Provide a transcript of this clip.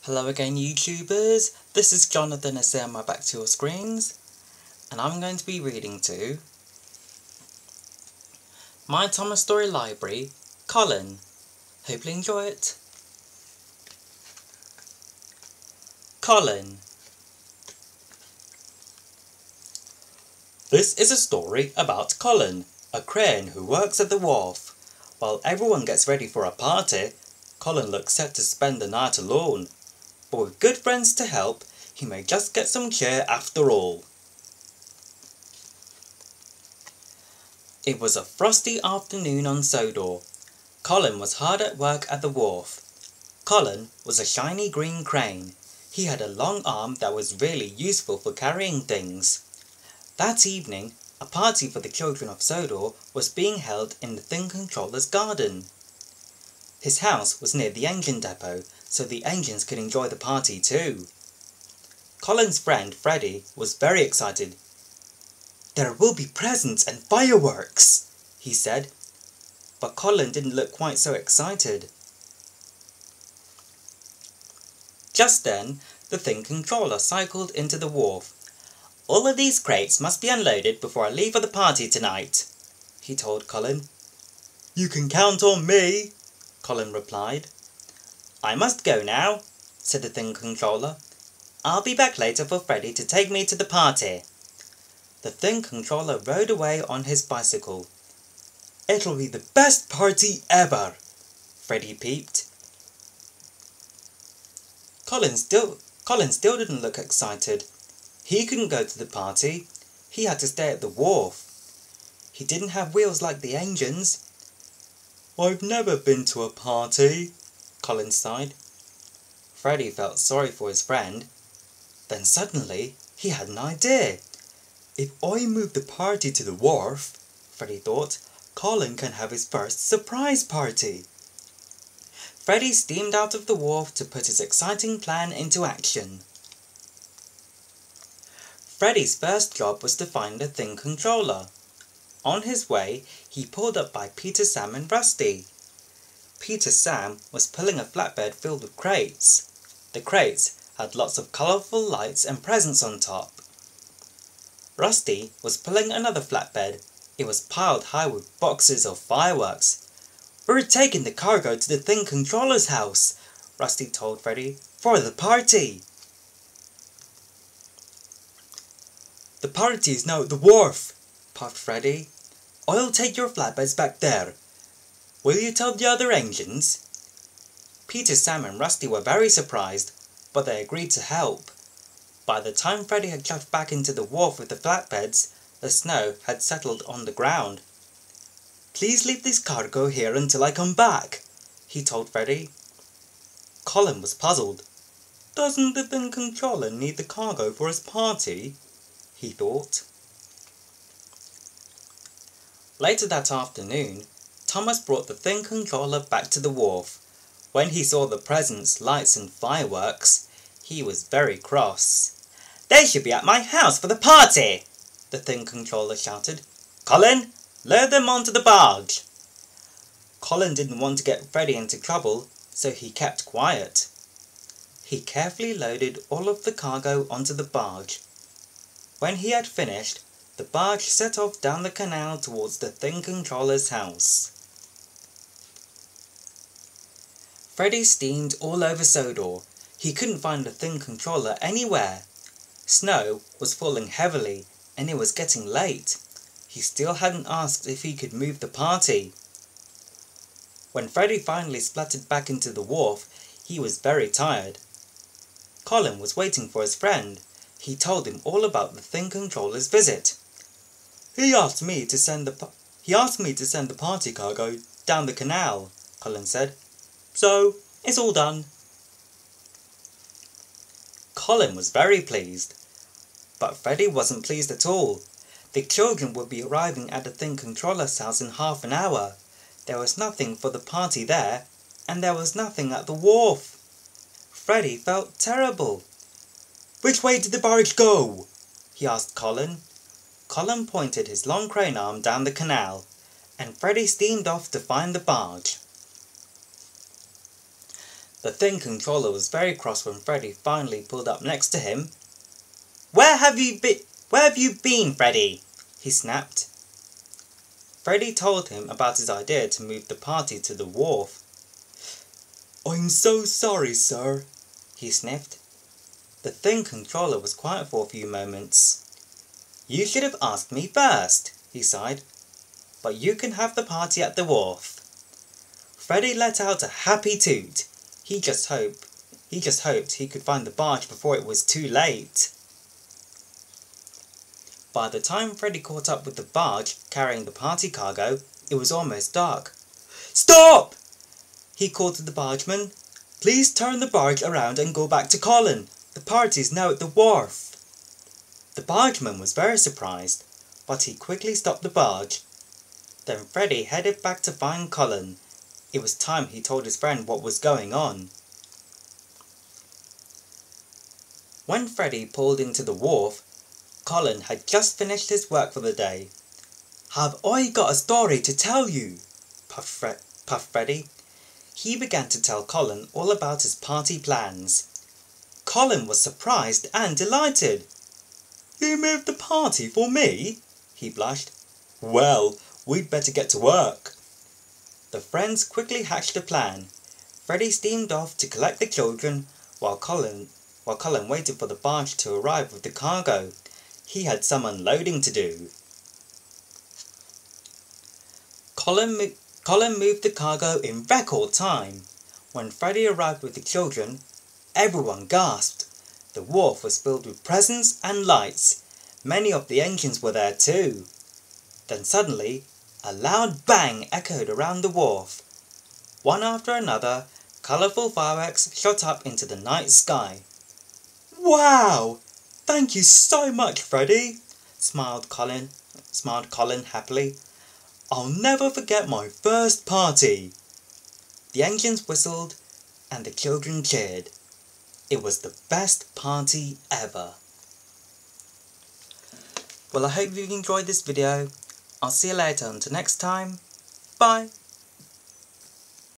Hello again YouTubers, this is Jonathan SMR back to your screens, and I'm going to be reading to My Thomas Story Library, Colin. Hope you enjoy it. Colin. This is a story about Colin, a crane who works at the wharf. While everyone gets ready for a party, Colin looks set to spend the night alone. But with good friends to help, he may just get some cheer after all. It was a frosty afternoon on Sodor. Colin was hard at work at the wharf. Colin was a shiny green crane. He had a long arm that was really useful for carrying things. That evening, a party for the children of Sodor was being held in the Thing Controller's garden. His house was near the engine depot, so the engines could enjoy the party too. Colin's friend Freddie was very excited. "There will be presents and fireworks," he said, but Colin didn't look quite so excited. Just then, the Thing Controller cycled into the wharf. "All of these crates must be unloaded before I leave for the party tonight," he told Colin. "You can count on me," Colin replied. "I must go now," said the Thing Controller. "I'll be back later for Freddie to take me to the party." The Thing Controller rode away on his bicycle. "It'll be the best party ever," Freddie peeped. Colin still didn't look excited. He couldn't go to the party. He had to stay at the wharf. He didn't have wheels like the engines. "I've never been to a party," Colin sighed. Freddie felt sorry for his friend. Then suddenly, he had an idea. "If I move the party to the wharf," Freddie thought, "Colin can have his first surprise party." Freddie steamed out of the wharf to put his exciting plan into action. Freddie's first job was to find the Thing Controller. On his way, he pulled up by Peter, Sam and Rusty. Peter Sam was pulling a flatbed filled with crates. The crates had lots of colourful lights and presents on top. Rusty was pulling another flatbed. It was piled high with boxes of fireworks. "We're taking the cargo to the Thing Controller's house," Rusty told Freddie, "for the party." "The party is now at the wharf," puffed Freddie. "I'll take your flatbeds back there. Will you tell the other engines?" Peter, Sam and Rusty were very surprised, but they agreed to help. By the time Freddie had jumped back into the wharf with the flatbeds, the snow had settled on the ground. "Please leave this cargo here until I come back," he told Freddie. Colin was puzzled. "Doesn't the Thing Controller need the cargo for his party?" he thought. Later that afternoon, Thomas brought the Thing Controller back to the wharf. When he saw the presents, lights and fireworks, he was very cross. "They should be at my house for the party!" the Thing Controller shouted. "Colin, load them onto the barge!" Colin didn't want to get Freddie into trouble, so he kept quiet. He carefully loaded all of the cargo onto the barge. When he had finished, the barge set off down the canal towards the Thing Controller's house. Freddie steamed all over Sodor. He couldn't find the Thing Controller anywhere. Snow was falling heavily, and it was getting late. He still hadn't asked if he could move the party. When Freddie finally splattered back into the wharf, he was very tired. Colin was waiting for his friend. He told him all about the Thing Controller's visit. He asked me to send the party cargo down the canal," Colin said. "So, it's all done." Colin was very pleased. But Freddie wasn't pleased at all. The children would be arriving at the Thing Controller's house in half an hour. There was nothing for the party there, and there was nothing at the wharf. Freddie felt terrible. "Which way did the barge go?" he asked Colin. Colin pointed his long crane arm down the canal, and Freddie steamed off to find the barge. The Thing Controller was very cross when Freddy finally pulled up next to him. Where have you been, Freddy? He snapped. Freddy told him about his idea to move the party to the wharf. I'm so sorry, sir, he sniffed. The Thing Controller was quiet for a few moments. You should have asked me first, he sighed. But you can have the party at the wharf. Freddy let out a happy toot. He just hoped he could find the barge before it was too late. By the time Freddy caught up with the barge carrying the party cargo, it was almost dark. Stop! He called to the bargeman. Please turn the barge around and go back to Colin. The party's now at the wharf. The bargeman was very surprised, but he quickly stopped the barge. Then Freddy headed back to find Colin. It was time he told his friend what was going on. When Freddy pulled into the wharf, Colin had just finished his work for the day. Have I got a story to tell you? puffed Freddy. He began to tell Colin all about his party plans. Colin was surprised and delighted. You moved the party for me? He blushed. Well, we'd better get to work. The friends quickly hatched a plan. Freddy steamed off to collect the children while Colin waited for the barge to arrive with the cargo. He had some unloading to do. Colin moved the cargo in record time. When Freddy arrived with the children, everyone gasped. The wharf was filled with presents and lights. Many of the engines were there too. Then suddenly, a loud bang echoed around the wharf. One after another, colourful fireworks shot up into the night sky. Wow! Thank you so much, Freddy, smiled Colin happily. I'll never forget my first party. The engines whistled and the children cheered. It was the best party ever. Well, I hope you enjoyed this video. I'll see you later. Until next time, bye.